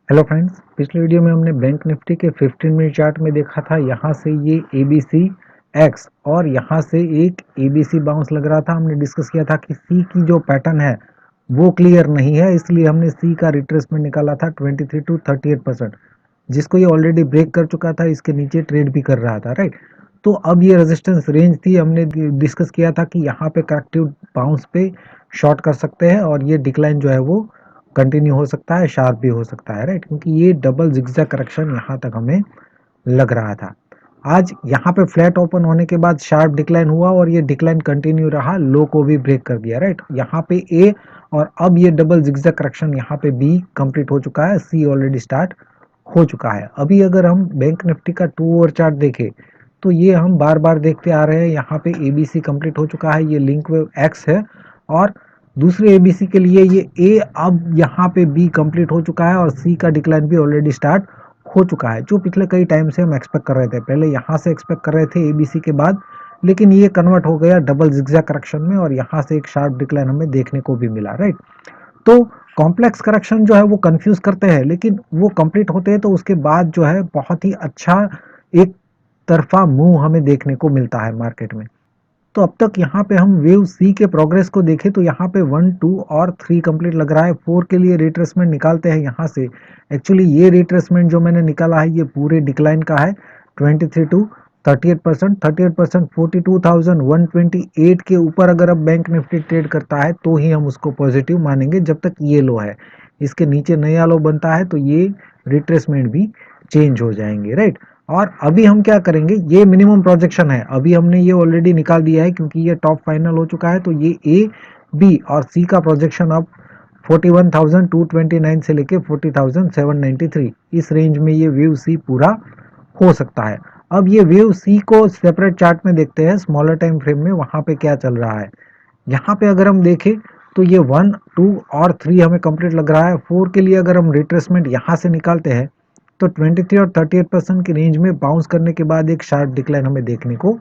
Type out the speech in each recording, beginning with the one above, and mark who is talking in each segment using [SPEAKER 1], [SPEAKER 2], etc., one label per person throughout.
[SPEAKER 1] Hello friends, पिछले video में हमने बैंक निफ्टी के 15 मिनट चार्ट में देखा था। यहाँ से ये ABC एक्स और यहाँ से एक ABC बाउंस लग रहा था। हमने डिस्कस किया था कि सी की जो पैटर्न है वो क्लियर नहीं है, इसलिए हमने सी का रिट्रेसमेंट निकाला था 23 to 38%, जिसको ये ऑलरेडी ब्रेक कर चुका था। इसके नीचे ट्रेड भी कर रहा था, राइट। तो अब ये रेजिस्टेंस रेंज थी। हमने डिस्कस किया था कि यहाँ पे करेक्टिव बाउंस पे शॉर्ट कर सकते हैं और ये डिक्लाइन जो है वो कंटिन्यू हो सकता है, शार्प भी हो सकता है, राइट, क्योंकि ये डबल जिगजैग करेक्शन यहाँ तक हमें लग रहा था। आज यहाँ पे फ्लैट ओपन होने के बाद शार्प डिक्लाइन हुआ और ये डिक्लाइन कंटिन्यू रहा, लो को भी ब्रेक कर दिया, राइट। यहाँ पे ए और अब ये डबल जिगजैग करेक्शन यहाँ पे बी कंप्लीट हो चुका है, सी ऑलरेडी स्टार्ट हो चुका है। अभी अगर हम बैंक निफ्टी का 2 आवर चार्ट देखें तो ये हम बार बार देखते आ रहे हैं। यहाँ पे ABC कंप्लीट हो चुका है, ये लिंक वेव एक्स है, और दूसरे ABC के लिए ये ए अब यहाँ पे बी कंप्लीट हो चुका है और सी का डिक्लाइन भी ऑलरेडी स्टार्ट हो चुका है, जो पिछले कई टाइम से हम एक्सपेक्ट कर रहे थे। पहले यहाँ से एक्सपेक्ट कर रहे थे ABC के बाद, लेकिन ये कन्वर्ट हो गया डबल जिगजैग करेक्शन में और यहाँ से एक शार्प डिक्लाइन हमें देखने को भी मिला, राइट। तो कॉम्प्लेक्स करेक्शन जो है वो कंफ्यूज करते हैं, लेकिन वो कंप्लीट होते हैं तो उसके बाद जो है बहुत ही अच्छा एक तरफा मूव हमें देखने को मिलता है मार्केट में। तो अब तक यहाँ पे हम वेव सी के प्रोग्रेस को देखें तो यहाँ पे 1, 2 और 3 कंप्लीट लग रहा है। 4 के लिए रिट्रेसमेंट निकालते हैं यहाँ से। एक्चुअली ये रिट्रेसमेंट जो मैंने निकाला है ये पूरे डिक्लाइन का है, 23 टू 38%। 38% 42,128 के ऊपर अगर अब बैंक निफ्टी ट्रेड करता है तो ही हम उसको पॉजिटिव मानेंगे, जब तक ये लो है। इसके नीचे नया लो बनता है तो ये रिट्रेसमेंट भी चेंज हो जाएंगे, राइट। और अभी हम क्या करेंगे, ये मिनिमम प्रोजेक्शन है, अभी हमने ये ऑलरेडी निकाल दिया है क्योंकि ये टॉप फाइनल हो चुका है। तो ये ए बी और सी का प्रोजेक्शन अब 41,229 से लेके 40,793, इस रेंज में ये वेव सी पूरा हो सकता है। अब ये वेव सी को सेपरेट चार्ट में देखते हैं, स्मॉलर टाइम फ्रेम में, वहां पे क्या चल रहा है। यहाँ पे अगर हम देखें तो ये 1, 2 और 3 हमें कंप्लीट लग रहा है। 4 के लिए अगर हम रिट्रेसमेंट यहाँ से निकालते हैं तो 23 और 38% की रेंज में बाउंस करने के बाद एक शार्प डिक्लाइन हमें देखने को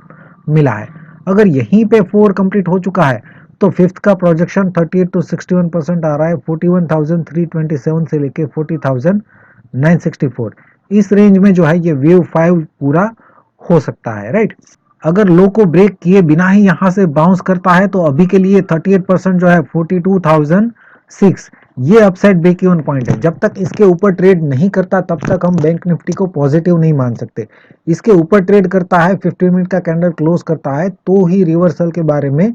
[SPEAKER 1] मिला है। अगर यहीं पे 4 कंप्लीट हो चुका है तो फिफ्थ का प्रोजेक्शन 38 टू 61% आ रहा है, 41,327 से लेके 40,964, इस रेंज में जो है ये वेव 5 पूरा हो सकता है, राइट। अगर लो को ब्रेक किए बिना ही यहाँ से बाउंस करता है तो अभी के लिए 38% जो है 42,006, ये अपसाइड ब्रेक इवन पॉइंट है। जब तक इसके ऊपर ट्रेड नहीं करता तब तक हम बैंक निफ्टी को पॉजिटिव नहीं मान सकते। इसके ऊपर ट्रेड करता है, 15 मिनट का कैंडल क्लोज करता है, तो ही रिवर्सल के बारे में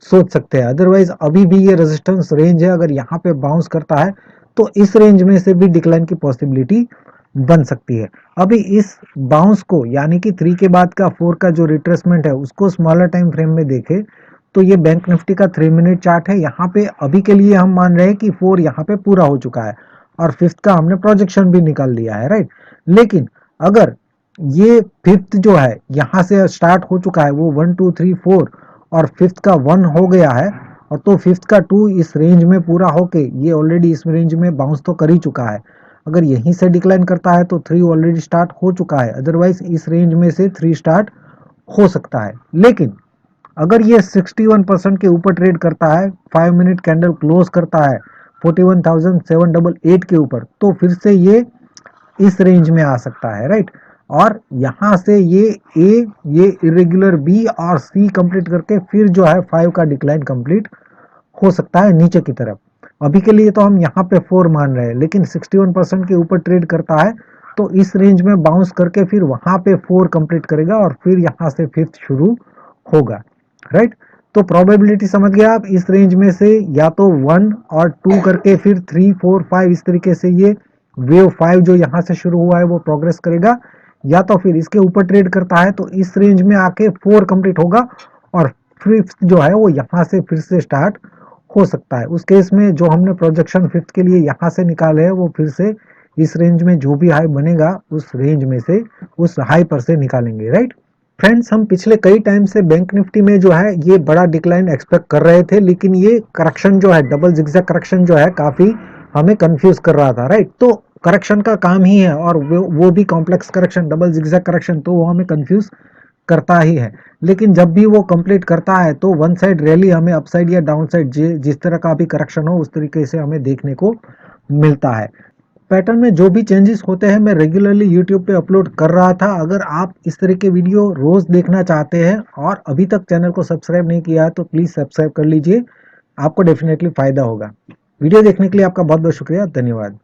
[SPEAKER 1] सोच सकते हैं। अदरवाइज अभी भी ये रेजिस्टेंस रेंज है, अगर यहाँ पे बाउंस करता है तो इस रेंज में से भी डिक्लाइन की पॉसिबिलिटी बन सकती है। अभी इस बाउंस को यानी कि 3 के बाद का 4 का जो रिट्रेसमेंट है उसको स्मॉलर टाइम फ्रेम में देखें तो ये बैंक निफ्टी का 3 मिनट चार्ट है। यहाँ पे अभी के लिए हम मान रहे हैं कि 4 यहाँ पे पूरा हो चुका है और फिफ्थ का हमने प्रोजेक्शन भी निकाल लिया है, राइट। लेकिन अगर ये फिफ्थ जो है यहाँ से स्टार्ट हो चुका है, वो 1, 2, 3, 4 और फिफ्थ का 1 हो गया है, और तो फिफ्थ का 2 इस रेंज में पूरा होके ये ऑलरेडी इस रेंज में बाउंस तो कर ही चुका है। अगर यहीं से डिक्लाइन करता है तो 3 ऑलरेडी स्टार्ट हो चुका है, अदरवाइज इस रेंज में से 3 स्टार्ट हो सकता है। लेकिन अगर ये 61% के ऊपर ट्रेड करता है, 5 मिनट कैंडल क्लोज करता है 41,788 के ऊपर, तो फिर से ये इस रेंज में आ सकता है, राइट। और यहाँ से ये ए, ये इरेगुलर बी और सी कंप्लीट करके फिर जो है 5 का डिक्लाइन कंप्लीट हो सकता है नीचे की तरफ। अभी के लिए तो हम यहाँ पे 4 मान रहे हैं, लेकिन 61% के ऊपर ट्रेड करता है तो इस रेंज में बाउंस करके फिर वहां पे 4 कंप्लीट करेगा और फिर यहाँ से फिफ्थ शुरू होगा, राइट। तो प्रोबेबिलिटी समझ गया आप, इस रेंज में से या तो 1 और 2 करके फिर 3, 4, 5 इस तरीके से ये वेव 5 जो यहाँ से शुरू हुआ है वो प्रोग्रेस करेगा, या तो फिर इसके ऊपर ट्रेड करता है तो इस रेंज में आके 4 कंप्लीट होगा और फिफ्थ जो है वो यहाँ से फिर से स्टार्ट हो सकता है। उस केस में जो हमने प्रोजेक्शन फिफ्थ के लिए यहाँ से निकाले हैं वो फिर से इस रेंज में जो भी हाई बनेगा उस रेंज में से उस हाई पर से निकालेंगे, राइट। फ्रेंड्स, हम पिछले कई टाइम से बैंक निफ्टी में जो है ये बड़ा डिक्लाइन एक्सपेक्ट कर रहे थे, लेकिन ये करेक्शन जो है डबल जिगजैग करेक्शन जो है काफी हमें कंफ्यूज कर रहा था, राइट। तो करेक्शन का काम ही है, और वो भी complex correction, double zigzag correction, तो वो हमें कंफ्यूज करता ही है। लेकिन जब भी वो कंप्लीट करता है तो वन साइड रैली हमें अपसाइड या डाउन साइड जिस तरह का भी करेक्शन हो उस तरीके से हमें देखने को मिलता है। पैटर्न में जो भी चेंजेस होते हैं मैं रेगुलरली यूट्यूब पे अपलोड कर रहा था। अगर आप इस तरह के वीडियो रोज देखना चाहते हैं और अभी तक चैनल को सब्सक्राइब नहीं किया है तो प्लीज सब्सक्राइब कर लीजिए, आपको डेफिनेटली फायदा होगा। वीडियो देखने के लिए आपका बहुत बहुत शुक्रिया, धन्यवाद।